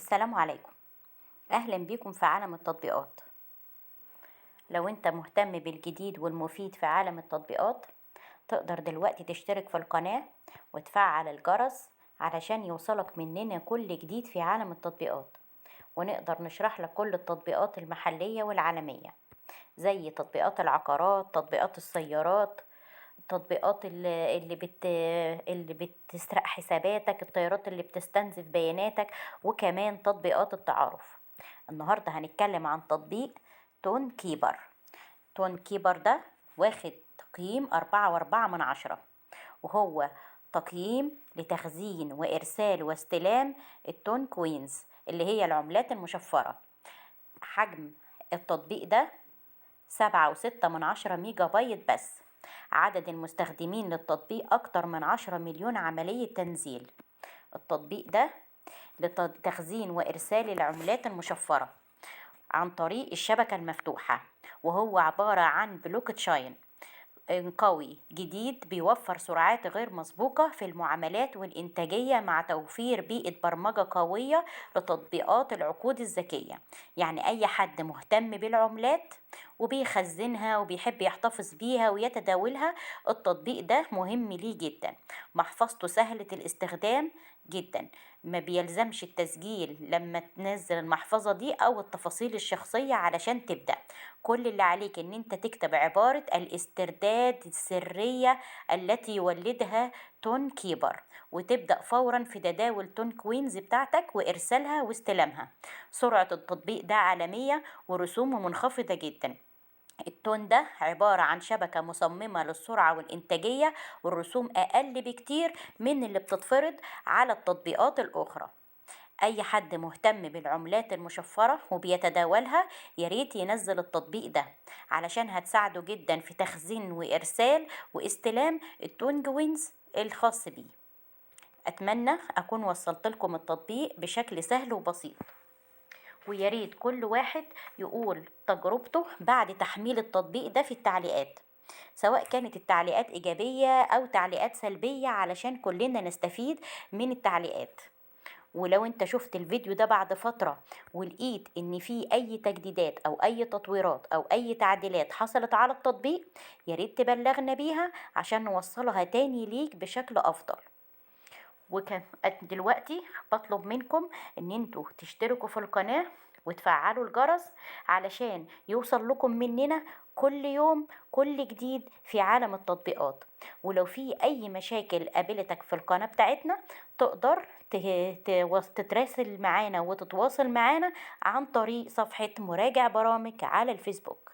السلام عليكم. أهلا بيكم في عالم التطبيقات. لو أنت مهتم بالجديد والمفيد في عالم التطبيقات، تقدر دلوقتي تشترك في القناة وتفعل الجرس علشان يوصلك مننا كل جديد في عالم التطبيقات، ونقدر نشرح لك كل التطبيقات المحلية والعالمية، زي تطبيقات العقارات، تطبيقات السيارات، التطبيقات اللي بتسرق حساباتك، الطيارات اللي بتستنزف بياناتك، وكمان تطبيقات التعارف. النهاردة هنتكلم عن تطبيق تون كيبر. تون كيبر ده واخد تقييم 4.4 من 10، وهو تقييم لتخزين وإرسال واستلام التون كوينز اللي هي العملات المشفرة. حجم التطبيق ده 7.6 من 10 ميجا بايت بس. عدد المستخدمين للتطبيق أكتر من 10 مليون عملية تنزيل. التطبيق ده لتخزين وإرسال العملات المشفرة عن طريق الشبكة المفتوحة، وهو عبارة عن بلوك تشاين قوي جديد بيوفر سرعات غير مسبوقة في المعاملات والإنتاجية، مع توفير بيئة برمجة قوية لتطبيقات العقود الذكية. يعني أي حد مهتم بالعملات وبيخزنها وبيحب يحتفظ بيها ويتداولها، التطبيق ده مهم ليه جدا. محفظته سهلة الاستخدام جدا، ما بيلزمش التسجيل لما تنزل المحفظة دي أو التفاصيل الشخصية علشان تبدأ. كل اللي عليك ان انت تكتب عبارة الاسترداد السرية التي يولدها تون كيبر، وتبدأ فورا في تداول تون كوينز بتاعتك وإرسالها واستلامها. سرعة التطبيق ده عالمية ورسومه منخفضة جدا. التون ده عبارة عن شبكة مصممة للسرعة والإنتاجية، والرسوم أقل بكتير من اللي بتتفرض على التطبيقات الأخرى. أي حد مهتم بالعملات المشفرة وبيتداولها ياريت ينزل التطبيق ده، علشان هتساعده جدا في تخزين وإرسال واستلام التون كوينز الخاص بيه. أتمنى أكون وصلت لكم التطبيق بشكل سهل وبسيط، وياريت كل واحد يقول تجربته بعد تحميل التطبيق ده في التعليقات، سواء كانت التعليقات إيجابية أو تعليقات سلبية، علشان كلنا نستفيد من التعليقات. ولو انت شفت الفيديو ده بعد فترة ولقيت ان في اي تجديدات او اي تطويرات او اي تعديلات حصلت على التطبيق، ياريت تبلغنا بيها عشان نوصلها تاني ليك بشكل افضل. دلوقتي بطلب منكم ان انتوا تشتركوا في القناة وتفعلوا الجرس علشان يوصل لكم مننا كل يوم كل جديد في عالم التطبيقات. ولو في اي مشاكل قابلتك في القناة بتاعتنا، تقدر تتراسل معانا وتتواصل معانا عن طريق صفحة مراجع برامج على الفيسبوك.